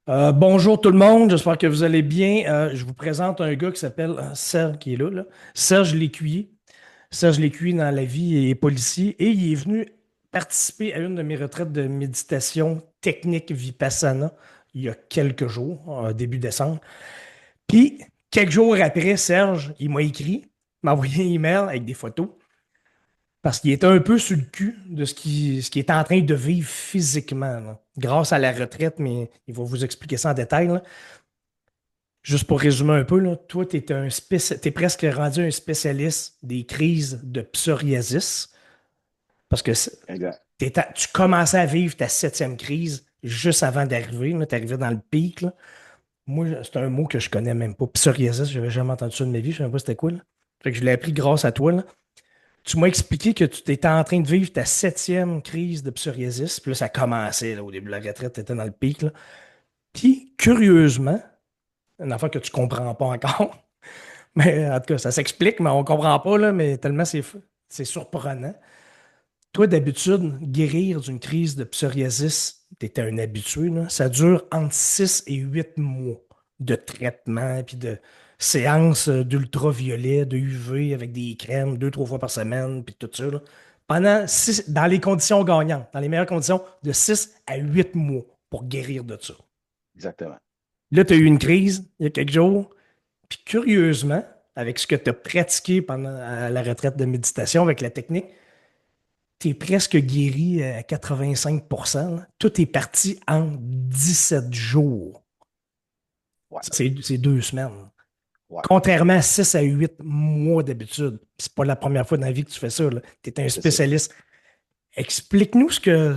Bonjour tout le monde, j'espère que vous allez bien. Je vous présente un gars qui s'appelle Serge, qui est là. Serge Lécuyer. Serge Lécuyer, dans la vie, est policier et il est venu participer à une de mes retraites de méditation technique Vipassana il y a quelques jours, début décembre. Puis, quelques jours après, Serge, il m'a écrit, m'a envoyé un email avec des photos parce qu'il était un peu sur le cul de ce qu'il est en train de vivre physiquement, là, grâce à la retraite, mais il va vous expliquer ça en détail, là. Juste pour résumer un peu, là, toi, tu es presque rendu un spécialiste des crises de psoriasis parce que Exact. tu commençais à vivre ta septième crise juste avant d'arriver. Tu arrivais dans le pic, là. Moi, c'est un mot que je connais même pas. Psoriasis, je n'avais jamais entendu ça de ma vie. Je ne savais pas c'était quoi, là. Fait que je l'ai appris grâce à toi, là. Tu m'as expliqué que tu étais en train de vivre ta septième crise de psoriasis. Puis là, ça commençait là, au début de la retraite, tu étais dans le pic, là. Puis, curieusement, une affaire que tu comprends pas encore. Mais en tout cas, ça s'explique, mais on comprend pas, là, mais tellement c'est surprenant. Toi, d'habitude, guérir d'une crise de psoriasis, tu étais un habitué, là, ça dure entre 6 et 8 mois de traitement, puis de séances d'ultraviolet, de UV avec des crèmes 2, 3 fois par semaine, puis tout ça, là. Dans les conditions gagnantes, dans les meilleures conditions, de 6 à 8 mois pour guérir de ça. Exactement. Là, tu as eu une crise il y a quelques jours. Puis curieusement, avec ce que tu as pratiqué pendant la retraite de méditation avec la technique, tu es presque guéri à 85%, là. Tout est parti en 17 jours. Ouais, C'est 2 semaines. ouais, Contrairement à 6 à 8 mois d'habitude. C'est pas la première fois dans la vie que tu fais ça. Tu es un c'est ça. spécialiste. Explique-nous ce que.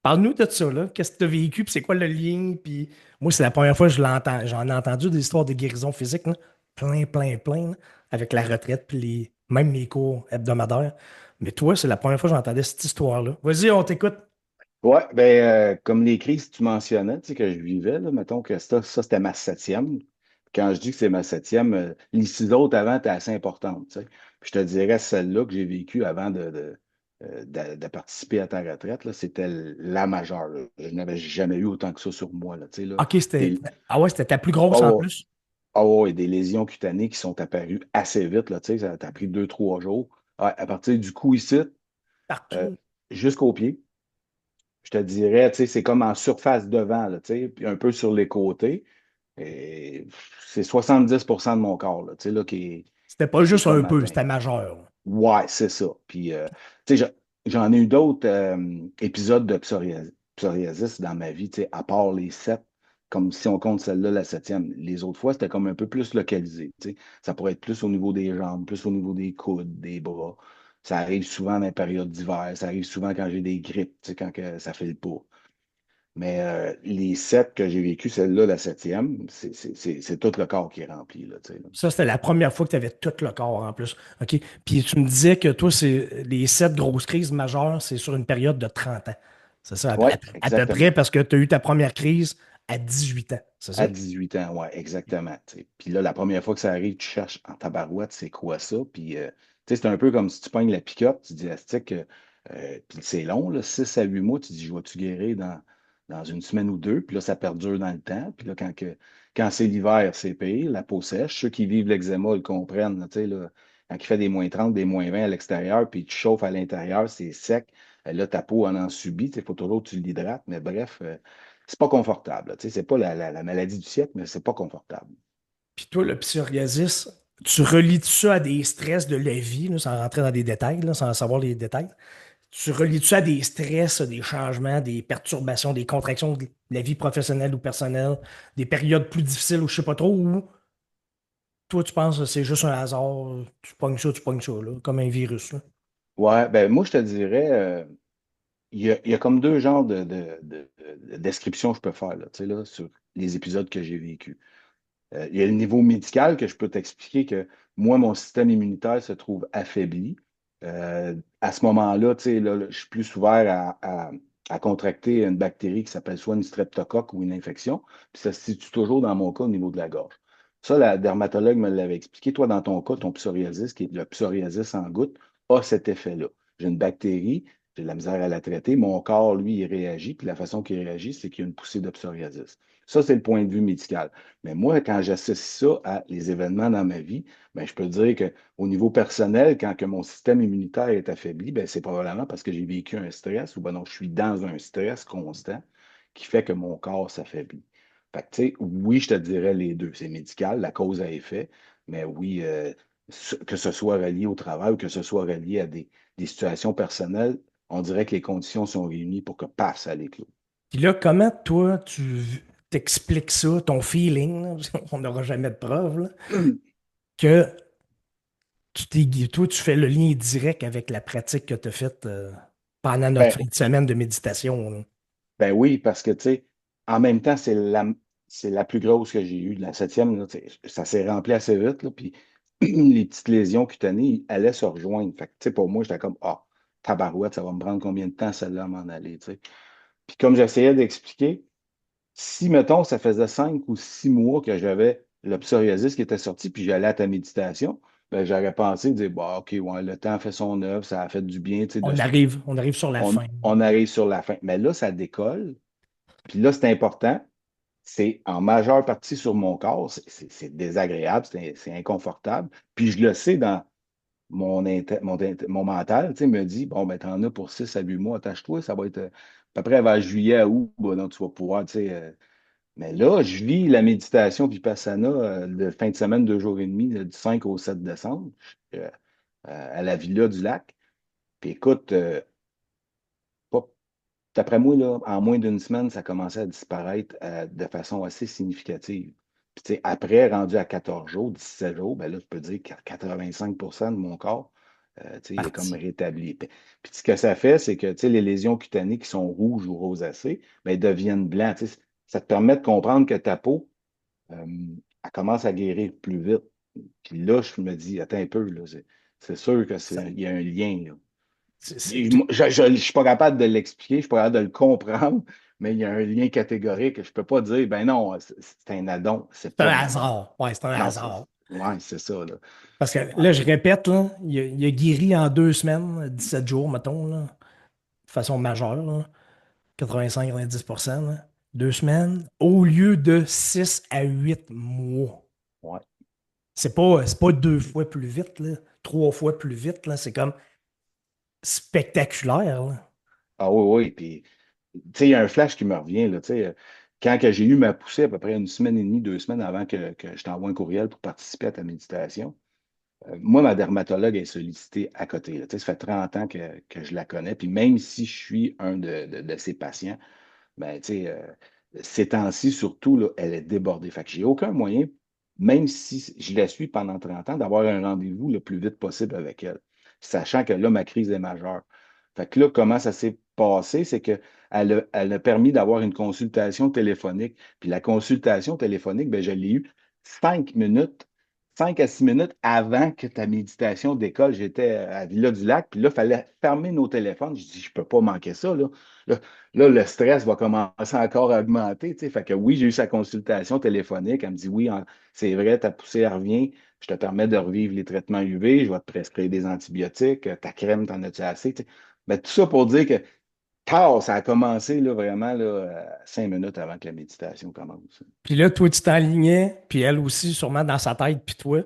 Parle-nous de ça, là. Qu'est-ce que tu as vécu, puis c'est quoi le lien, puis moi, c'est la première fois que je l'entends. J'en ai entendu des histoires de guérison physique, là. Plein, plein, plein, là, avec la retraite, puis même les cours hebdomadaires. Mais toi, c'est la première fois que j'entendais cette histoire-là. Vas-y, on t'écoute. Ouais, comme les crises que tu mentionnais, tu sais, que je vivais, là, mettons que ça c'était ma septième. Quand je dis que c'est ma septième, les six autres avant étaient assez importantes, tu sais. Puis je te dirais, celle-là que j'ai vécue avant de participer à ta retraite, là, c'était la majeure, là. Je n'avais jamais eu autant que ça sur moi, là, tu sais, là. OK, c'était. Des, Ah ouais, c'était ta plus grosse en oh, plus. oh, ouais, des lésions cutanées qui sont apparues assez vite, là, tu sais, ça t'a pris 2, 3 jours. Ouais, à partir du cou ici, euh, Partout. jusqu'aux pieds. Je te dirais, tu sais, c'est comme en surface devant, là, tu sais, puis un peu sur les côtés. Et c'est 70% de mon corps, là, tu sais, là, C'était pas qui est juste un comme peu, atteint. c'était majeur. Ouais, c'est ça. Puis, tu sais, j'en ai eu d'autres épisodes de psoriasis dans ma vie, tu sais, à part les sept, comme si on compte celle-là, la septième. Les autres fois, c'était comme un peu plus localisé, tu sais. Ça pourrait être plus au niveau des jambes, plus au niveau des coudes, des bras. Ça arrive souvent dans les périodes d'hiver, ça arrive souvent quand j'ai des grippes, tu sais, quand que ça fait le pas. Mais les sept que j'ai vécu, celle-là, la septième, c'est tout le corps qui est rempli, là, tu sais, là. Ça, c'était la première fois que tu avais tout le corps en plus. OK. Puis tu me disais que toi, c'est les 7 grosses crises majeures, c'est sur une période de 30 ans. C'est ça, Oui, à peu près, exactement. parce que tu as eu ta première crise à 18 ans. C'est À ça? 18 ans, ouais, exactement. Tu sais. Puis là, la première fois que ça arrive, tu cherches en tabarouette, c'est quoi ça? Puis, tu sais, c'est un peu comme si tu pognes la pick-up, tu dis, Astic, puis c'est long, là, 6 à 8 mois, tu dis, je vais-tu guérir dans une semaine ou deux? Puis là, ça perdure dans le temps. Puis là, quand c'est l'hiver, c'est pire, la peau sèche. Ceux qui vivent l'eczéma le comprennent, là, tu sais, là, quand il fait des -30, des -20 à l'extérieur, puis tu chauffes à l'intérieur, c'est sec. Là, ta peau en subit. Il faut toujours que tu l'hydrates. Mais bref, c'est pas confortable, là. Tu sais, c'est pas la maladie du siècle, mais c'est pas confortable. Puis toi, le psoriasis, tu relis ça à des stress de la vie, là, sans rentrer dans des détails, là, sans savoir les détails? Tu relis ça à des stress, des changements, des perturbations, des contractions de la vie professionnelle ou personnelle, des périodes plus difficiles ou je sais pas trop, ou toi, tu penses que c'est juste un hasard, tu pognes ça, là, comme un virus, là. Ouais, ben moi, je te dirais, il y a comme deux genres de descriptions que je peux faire là, tu sais, là, sur les épisodes que j'ai vécus. Il y a le niveau médical que je peux t'expliquer que moi, mon système immunitaire se trouve affaibli. À ce moment-là, tu sais, là, je suis plus ouvert à contracter une bactérie qui s'appelle soit une streptocoque ou une infection. Puis ça se situe toujours dans mon cas au niveau de la gorge. Ça, la dermatologue me l'avait expliqué. Toi, dans ton cas, ton psoriasis, qui est le psoriasis en goutte, a cet effet-là. J'ai une bactérie j'ai de la misère à la traiter. Mon corps, lui, il réagit. Puis la façon qu'il réagit, c'est qu'il y a une poussée de psoriasis. Ça, c'est le point de vue médical. Mais moi, quand j'associe ça à les événements dans ma vie, ben, je peux dire qu'au niveau personnel, quand que mon système immunitaire est affaibli, ben, c'est probablement parce que j'ai vécu un stress ou ben non, je suis dans un stress constant qui fait que mon corps s'affaiblit. Fait que, tu sais, oui, je te dirais les deux. C'est médical, la cause à effet, mais oui, que ce soit relié au travail ou que ce soit relié à des situations personnelles, on dirait que les conditions sont réunies pour que paf, ça l'éclose. Puis là, comment toi, tu t'expliques ça, ton feeling, là, parce qu'on n'aura jamais de preuves, là, que toi, tu fais le lien direct avec la pratique que tu as faite pendant notre Ben, fin de semaine de méditation, là. ben oui, parce que, tu sais, en même temps, c'est la plus grosse que j'ai eue. La septième, là, tu sais, ça s'est rempli assez vite, là, puis les petites lésions cutanées allaient se rejoindre. Fait que, tu sais, pour moi, j'étais comme, ah, tabarouette, ça va me prendre combien de temps celle-là à m'en aller, tu sais. Puis comme j'essayais d'expliquer, si, mettons, ça faisait 5 ou 6 mois que j'avais le psoriasis qui était sorti, puis j'allais à ta méditation, ben, j'aurais pensé dire, bah, OK, ouais, le temps fait son œuvre, ça a fait du bien, tu sais, On arrive sur la on, fin. on arrive sur la fin. Mais là, ça décolle, puis là, c'est important, c'est en majeure partie sur mon corps, c'est désagréable, c'est inconfortable, puis je le sais dans mon mental, tu sais, me dit, bon, ben, t'en as pour 6 à 8 mois, attache-toi, ça va être à peu près vers juillet à août, bon, donc tu vas pouvoir, tu sais, mais là, je vis la méditation Vipassana de fin de semaine, 2 jours et demi, du 5 au 7 décembre, euh, à la Villa du Lac. Puis écoute, pas- d'après moi, là, en moins d'une semaine, ça commençait à disparaître de façon assez significative. Puis tu sais, après, rendu à 14 jours, 17 jours, ben là, je peux dire que 85% de mon corps, tu sais, il est comme Parti. rétabli. Puis ce que ça fait, c'est que tu sais, les lésions cutanées qui sont rouges ou rosacées, ben, elles deviennent blancs. Tu sais, ça te permet de comprendre que ta peau, euh, elle commence à guérir plus vite. Puis là, je me dis, attends un peu, là, c'est sûr que Ça- il y a un lien, là. c'est tout- Je ne suis pas capable de l'expliquer, je suis pas capable de le comprendre, mais il y a un lien catégorique. Je ne peux pas dire, ben non, c'est un addon, c'est c'est un pas de même. hasard. Ouais, c'est un Non, hasard. c'est ça, là. Parce que Ouais. là, je répète, là, il a guéri en 2 semaines, 17 jours, mettons, là, de façon majeure, là, 85-90%, là. 2 semaines, au lieu de 6 à 8 mois. Ouais. C'est pas 2 fois plus vite, là, 3 fois plus vite, là. C'est comme spectaculaire, là. Ah oui, oui. Puis, tu sais, il y a un flash qui me revient, là, tu sais, quand que j'ai eu ma poussée, à peu près 1 semaine et demie, 2 semaines avant que je t'envoie un courriel pour participer à ta méditation. Moi, ma dermatologue est sollicitée à côté, là. Tu sais, ça fait 30 ans que je la connais. Puis même si je suis un de ses patients, ben, tu sais, ces temps-ci, surtout, là, elle est débordée. Fait que j'ai aucun moyen, même si je la suis pendant 30 ans, d'avoir un rendez-vous le plus vite possible avec elle, sachant que là, ma crise est majeure. Fait que là, comment ça s'est passé? C'est qu'elle elle a permis d'avoir une consultation téléphonique. Puis la consultation téléphonique, ben, je l'ai eue 5 minutes, 5 à 6 minutes avant que ta méditation décolle. J'étais à Villa-du-Lac, puis là, il fallait fermer nos téléphones. Je dis, je ne peux pas manquer ça, là. Là, Là, le stress va commencer encore à augmenter. Tu sais. Fait que oui, j'ai eu sa consultation téléphonique. Elle me dit oui, c'est vrai, ta poussée elle revient. Je te permets de revivre les traitements UV. Je vais te prescrire des antibiotiques. Ta crème, t'en as-tu assez? Tu sais. Mais tout ça pour dire que tard, ça a commencé là, vraiment là, 5 minutes avant que la méditation commence. Puis là, toi, tu t'alignais, puis elle aussi, sûrement dans sa tête, puis toi,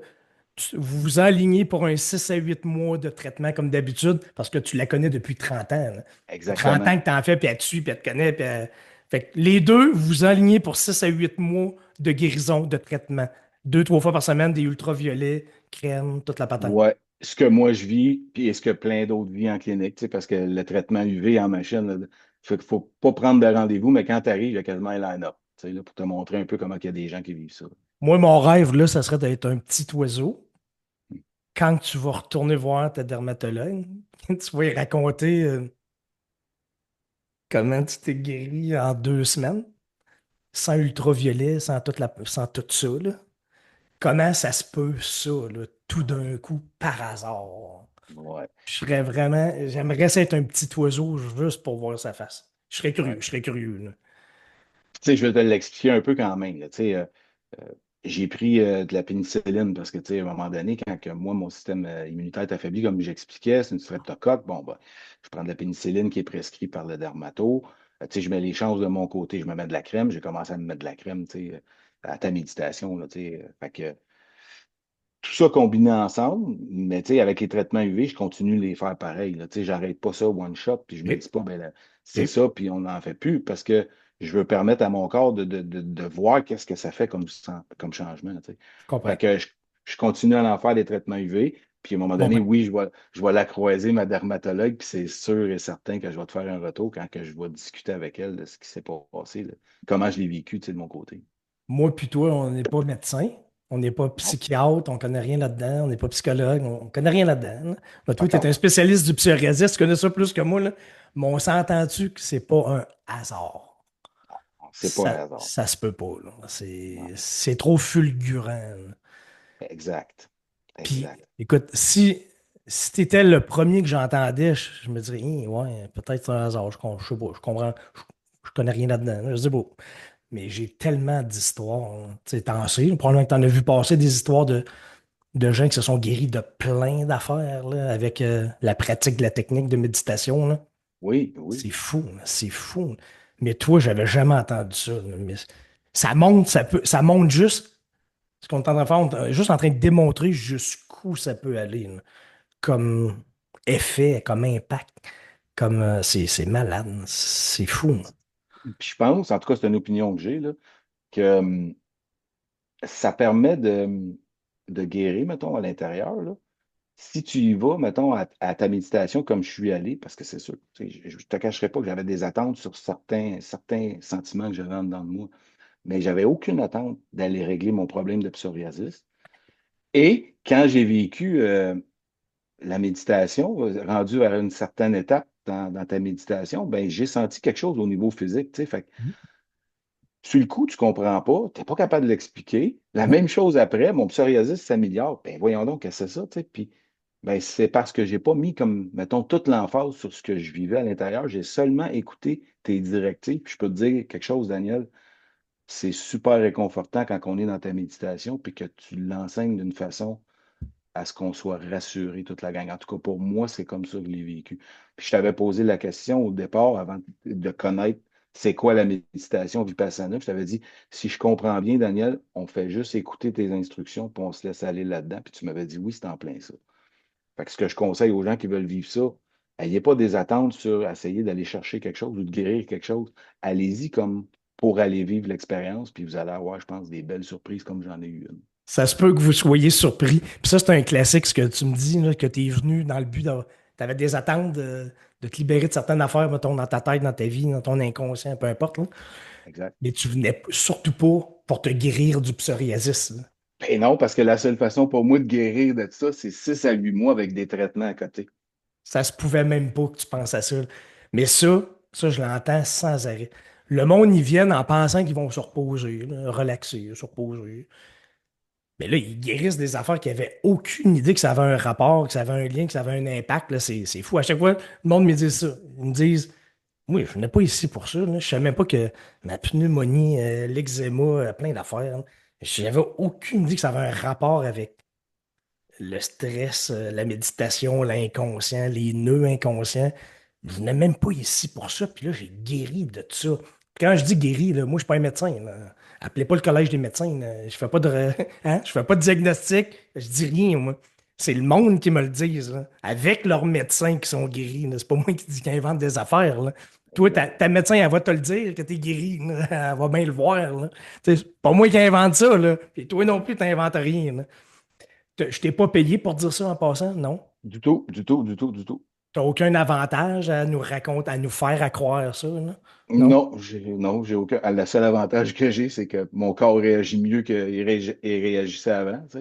vous vous alignez pour un 6 à 8 mois de traitement comme d'habitude, parce que tu la connais depuis 30 ans, là. Ça fait 30 Exactement. ans que tu en fais, puis elle te suit, puis elle te connaît. Fait que les deux, vous vous alignez pour 6 à 8 mois de guérison, de traitement. 2, 3 fois par semaine, des ultraviolets, crème, toute la patente. Ouais. Ce que moi je vis, puis est ce que plein d'autres vivent en clinique, tu sais, parce que le traitement UV en machine, là, fait qu'il faut pas prendre de rendez-vous, mais quand tu arrives, il y a quasiment un line-up, tu sais, là, pour te montrer un peu comment il y a des gens qui vivent ça. Moi, mon rêve, là, ça serait d'être un petit oiseau. Quand tu vas retourner voir ta dermatologue, tu vas lui raconter comment tu t'es guéri en 2 semaines, sans ultraviolet, sans tout ça, là. Comment ça se peut, ça, là, tout d'un coup, par hasard? Ouais, J'aimerais ça être un petit oiseau juste pour voir sa face. ouais. Je serais curieux, là. Tu sais, je vais te l'expliquer un peu quand même, là, tu sais, j'ai pris de la pénicilline parce que, tu sais, à un moment donné, quand que moi, mon système immunitaire est affaibli, comme j'expliquais, c'est une streptocoque, bon, ben, je prends de la pénicilline qui est prescrite par le dermato. Tu sais, je mets les chances de mon côté, je me mets de la crème, j'ai commencé à me mettre de la crème, tu sais, à ta méditation, là, tu sais. Fait que tout ça combiné ensemble, mais tu sais, avec les traitements UV, je continue de les faire pareil, là. Tu sais, j'arrête pas ça one shot, puis je me OK. dis pas, ben là, c'est OK. ça, puis on n'en fait plus, parce que je veux permettre à mon corps de voir qu'est-ce que ça fait comme changement, tu sais. Je comprends. Fait que je continue à en faire des traitements UV, puis à un moment Bon, donné, ben, oui, je vais la croiser, ma dermatologue, puis c'est sûr et certain que je vais te faire un retour quand que je vais discuter avec elle de ce qui s'est passé, là. Comment je l'ai vécu, tu sais, de mon côté. moi puis toi, on n'est pas médecin, on n'est pas Non, psychiatre, on connaît rien là-dedans, on n'est pas psychologue, on ne connaît rien là-dedans, là. Ben, toi, tu es un d'accord. spécialiste du psoriasis, tu connais ça plus que moi, là. Mais on s'entend-tu que c'est pas un hasard? C'est pas un Ça, hasard. ça se peut pas, là. Non. C'est trop fulgurant, là. Exact. Puis, Exact. écoute, si tu étais le premier que j'entendais, je me dirais, ouais, peut-être c'est un hasard, je sais pas, je comprends, je connais rien là-dedans, là, je sais pas. Mais j'ai tellement d'histoires, hein. Tu sais, t'en sais, probablement que t'en as vu passer des histoires de gens qui se sont guéris de plein d'affaires, là, avec la pratique de la technique de méditation, là. Oui, oui. C'est fou, là, c'est fou. Mais toi, j'avais jamais entendu ça, là. Mais ça monte, ça monte juste ce qu'on est en train de faire, on est juste en train de démontrer jusqu'où ça peut aller, là, comme effet, comme impact, comme c'est malade, c'est fou, là. Puis je pense, en tout cas, c'est une opinion que j'ai, là, que ça permet de guérir, mettons, à l'intérieur, là. Si tu y vas, mettons, à ta méditation comme je suis allé, parce que c'est sûr, tu sais, je ne te cacherai pas que j'avais des attentes sur certains sentiments que j'avais en dedans de moi, mais j'avais aucune attente d'aller régler mon problème de psoriasis. Et quand j'ai vécu la méditation, rendu à une certaine étape dans ta méditation, ben, j'ai senti quelque chose au niveau physique, tu sais. Fait que sur le coup, tu ne comprends pas, tu n'es pas capable de l'expliquer. La Mhm. même chose après, mon psoriasis s'améliore. Ben voyons donc, qu'est-ce que c'est ça, tu sais. Puis, ben, c'est parce que je n'ai pas mis comme, mettons, toute l'emphase sur ce que je vivais à l'intérieur. J'ai seulement écouté tes directives. Puis je peux te dire quelque chose, Daniel, c'est super réconfortant quand on est dans ta méditation puis que tu l'enseignes d'une façon à ce qu'on soit rassuré toute la gang. En tout cas, pour moi, c'est comme ça que je l'ai vécu. Puis je t'avais posé la question au départ, avant de connaître c'est quoi la méditation Vipassana. Je t'avais dit, si je comprends bien, Daniel, on fait juste écouter tes instructions, puis on se laisse aller là-dedans. Puis tu m'avais dit, oui, c'est en plein ça. Fait que ce que je conseille aux gens qui veulent vivre ça, n'ayez pas des attentes sur essayer d'aller chercher quelque chose ou de guérir quelque chose. Allez-y comme pour aller vivre l'expérience, puis vous allez avoir, je pense, des belles surprises comme j'en ai eu une. Ça se peut que vous soyez surpris. Puis ça, c'est un classique, ce que tu me dis, là, que tu es venu dans le but de. Tu avais des attentes de te libérer de certaines affaires, mettons, dans ta tête, dans ta vie, dans ton inconscient, peu importe, là. Exact. Mais tu venais surtout pas pour te guérir du psoriasis, là. Ben non, parce que la seule façon pour moi de guérir de ça, c'est 6 à 8 mois avec des traitements à côté. Ça se pouvait même pas que tu penses à ça, là. Mais ça, je l'entends sans arrêt. Le monde, ils viennent en pensant qu'ils vont se reposer, là, relaxer, se reposer. Mais là, ils guérissent des affaires qui n'avaient aucune idée que ça avait un rapport, que ça avait un lien, que ça avait un impact. Là, c'est fou. À chaque fois, le monde me dit ça. Ils me disent, oui, je n'ai pas ici pour ça, là. Je ne savais même pas que ma pneumonie, l'eczéma, plein d'affaires, là. Je n'avais aucune idée que ça avait un rapport avec le stress, la méditation, l'inconscient, les nœuds inconscients. Je n'ai même pas ici pour ça. Puis là, j'ai guéri de tout ça. Quand je dis guéri, là, moi, je ne suis pas un médecin, là. Appelez pas le collège des médecins, là. Je fais pas hein? Je fais pas de diagnostic. Je dis rien, moi. C'est le monde qui me le dit, là. Avec leurs médecins qui sont guéris, là. C'est pas moi qui invente des affaires, là. Toi, Exact. ta médecin, elle va te le dire que tu es guéri, là. Elle va bien le voir, là. Tu sais, c'est pas moi qui invente ça, là. Et toi non plus, tu n'inventes rien, là. Je t'ai pas payé pour dire ça en passant, non? Du tout, du tout, du tout, du tout. T'as aucun avantage à nous raconter, à nous faire à croire ça, là? Non? Non, j'ai aucun. Le seul avantage que j'ai, c'est que mon corps réagit mieux qu'il réagissait avant, tu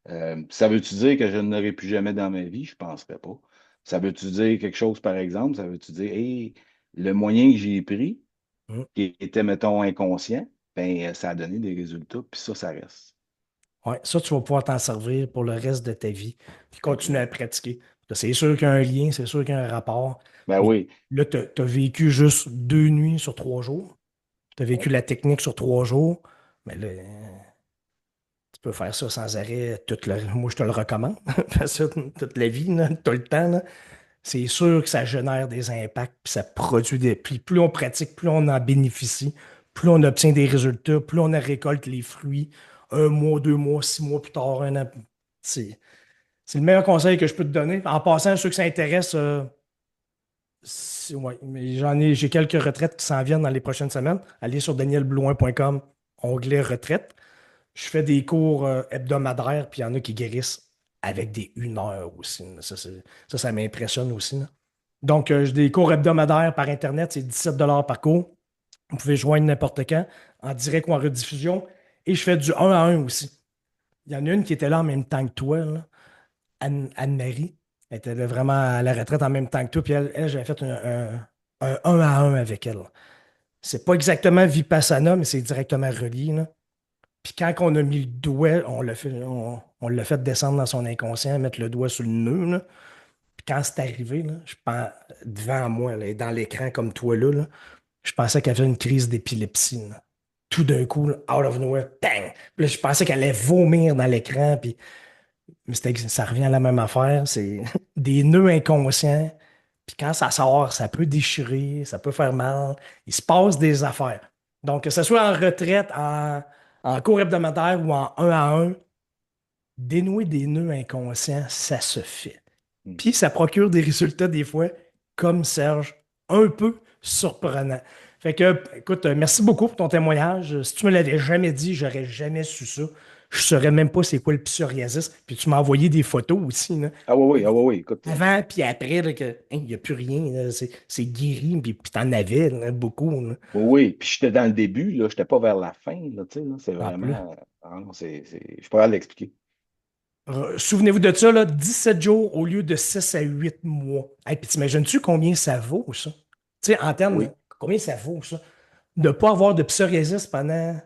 sais. Ça veut-tu dire que je ne l'aurai plus jamais dans ma vie? Je ne penserais pas. Ça veut-tu dire quelque chose, par exemple? Ça veut-tu dire, hey, le moyen que j'ai pris, Hum. qui était, mettons, inconscient, ben, ça a donné des résultats, puis ça reste. Ouais, ça, tu vas pouvoir t'en servir pour le reste de ta vie, puis continuer à Exact. pratiquer. C'est sûr qu'il y a un lien, c'est sûr qu'il y a un rapport, Ben mais oui. là, tu as vécu juste 2 nuits sur 3 jours. Tu as vécu la technique sur 3 jours, mais là, Tu peux faire ça sans arrêt moi, je te le recommande. Fais ça toute la vie, là, tout le temps, là. C'est sûr que ça génère des impacts, puis ça produit des. Puis plus on pratique, plus on en bénéficie, plus on obtient des résultats, plus on en récolte les fruits. Un mois, 2 mois, 6 mois plus tard, un an. C'est c'est le meilleur conseil que je peux te donner. En passant, ceux que ça intéresse, ouais, mais j'ai quelques retraites qui s'en viennent dans les prochaines semaines. Allez sur danielblouin.com, onglet retraite. Je fais des cours hebdomadaires, puis il y en a qui guérissent avec des 1 heure aussi, là. Ça m'impressionne aussi, là. Donc, j'ai des cours hebdomadaires par Internet, c'est 17 $ par cours. Vous pouvez joindre n'importe quand, en direct ou en rediffusion. Et je fais du 1 à 1 aussi. Il y en a une qui était là en même temps que toi, là, Anne-Marie. Elle était là vraiment à la retraite en même temps que toi. Puis j'avais fait un 1 à 1 avec elle. C'est pas exactement Vipassana, mais c'est directement relié, là. Puis quand on a mis le doigt, on l'a fait descendre dans son inconscient, mettre le doigt sur le nœud, là. Puis quand c'est arrivé, là, je pense, devant moi, là, et dans l'écran comme toi là, je pensais qu'elle avait une crise d'épilepsie, là. Tout d'un coup, là, out of nowhere, bang! Puis là, je pensais qu'elle allait vomir dans l'écran. Puis mais ça revient à la même affaire. C'est des nœuds inconscients. Puis quand ça sort, ça peut déchirer, ça peut faire mal. Il se passe des affaires. Donc, que ce soit en retraite, en cours hebdomadaire ou en 1 à 1, dénouer des nœuds inconscients, ça se fait. Hmm. Puis ça procure des résultats des fois, comme Serge, un peu surprenants. Fait que, écoute, merci beaucoup pour ton témoignage. Si tu me l'avais jamais dit, j'aurais jamais su ça. Je ne saurais même pas c'est quoi le psoriasis. Puis tu m'as envoyé des photos aussi, là. Ah oui, oui, ah oui, oui, écoute. Avant, puis après, là, que, hein, il n'y a plus rien, là. C'est guéri, puis t'en avais là, beaucoup, là. Oui, oui, puis j'étais dans le début, là, j'étais pas vers la fin, là, tu sais, là, c'est En plus. vraiment. Ah non, je suis pas capable l'expliquer. Souvenez-vous de ça, là, 17 jours au lieu de 6 à 8 mois. Hey, puis t'imagines-tu combien ça vaut, ça? Tu sais, en termes, Oui, combien ça vaut, ça? De ne pas avoir de psoriasis pendant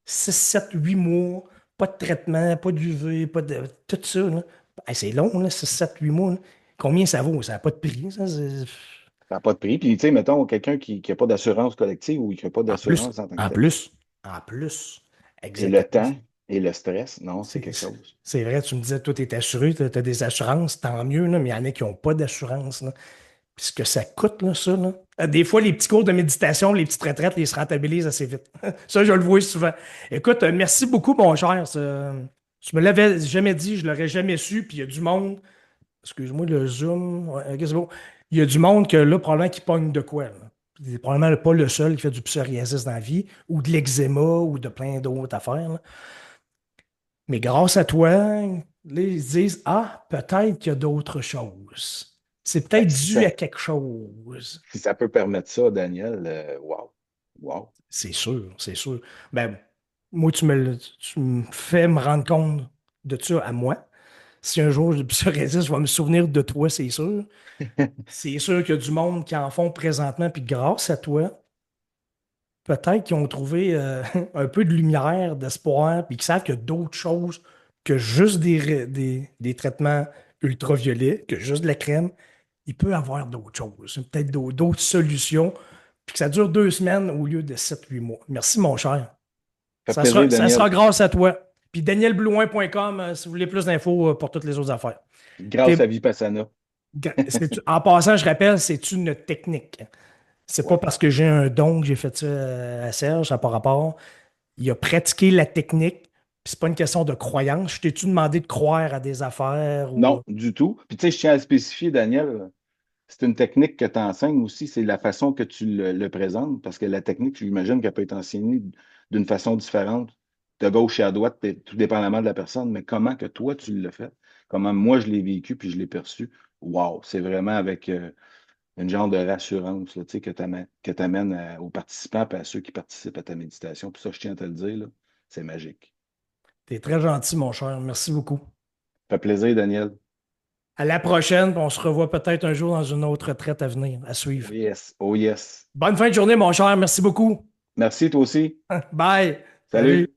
6 7 8 mois, pas de traitement, pas d'UV, pas de. Tout ça, là. Hey, c'est long, là, 6 7 8 mois, là. Combien ça vaut? Ça n'a pas de prix, ça. ça n'a pas de prix. Puis, tu sais, mettons, quelqu'un qui n'a pas d'assurance collective ou qui n'a pas En plus, d'assurance en tant que en tel. plus, en plus. Et le Exactement. temps et le stress, non, c'est C'est quelque chose. c'est vrai, tu me disais, toi, tu es assuré, tu as des assurances, tant mieux, là, mais il y en a qui n'ont pas d'assurance, là. Puis ce que ça coûte, là, ça, là. Des fois, les petits cours de méditation, les petites retraites, ils se rentabilisent assez vite. Ça, je le vois souvent. Écoute, merci beaucoup, mon cher. Tu me l'avais jamais dit, je l'aurais jamais su, puis il y a du monde. Excuse-moi, le Zoom. Ouais, ok, c'est bon. Il y a du monde que là, probablement, qui pogne de quoi, là. C'est probablement pas le seul qui fait du psoriasis dans la vie, ou de l'eczéma, ou de plein d'autres affaires, là. Mais grâce à toi, là, ils se disent, ah, peut-être qu'il y a d'autres choses. C'est Ben, peut-être dû à quelque chose. si ça peut permettre ça, Daniel, wow. Wow. C'est sûr, c'est sûr. Ben, moi, tu me fais me rendre compte de ça à moi. Si un jour je psoriasis, je vais me souvenir de toi, c'est sûr. C'est sûr qu'il y a du monde qui en font présentement, puis grâce à toi, peut-être qu'ils ont trouvé un peu de lumière, d'espoir, puis qu'ils savent qu'il y a d'autres choses que juste des traitements ultraviolets, que juste de la crème. Il peut y avoir d'autres choses, peut-être d'autres solutions, puis que ça dure 2 semaines au lieu de 7 8 mois. Merci, mon cher. Ça fait plaisir, Ça Daniel. sera grâce à toi. Puis danielblouin.com si vous voulez plus d'infos pour toutes les autres affaires. Grâce T'es- à Vipassana. En passant, je rappelle, c'est une technique. C'est pas Ouais. parce que j'ai un don que j'ai fait ça à Serge, ça n'a pas rapport. Il a pratiqué la technique, puis c'est pas une question de croyance. Je t'ai-tu demandé de croire à des affaires ou. Non, du tout. Puis tu sais, je tiens à le spécifier, Daniel, c'est une technique que tu enseignes aussi, c'est la façon que tu le présentes, parce que la technique, j'imagine qu'elle peut être enseignée d'une façon différente, de gauche et à droite, tout dépendamment de la personne, mais comment que toi, tu l'as fait, comment moi, je l'ai vécu, puis je l'ai perçu, wow, c'est vraiment avec une genre de rassurance là, tu sais, que tu amènes aux participants et à ceux qui participent à ta méditation. Puis ça, je tiens à te le dire, là, c'est magique. T'es très gentil, mon cher. Merci beaucoup. Ça fait plaisir, Daniel. À la prochaine, puis on se revoit peut-être un jour dans une autre retraite à venir, à Oh suivre. yes, oh yes. Bonne fin de journée, mon cher. Merci beaucoup. Merci, toi aussi. Bye. Salut. Salut.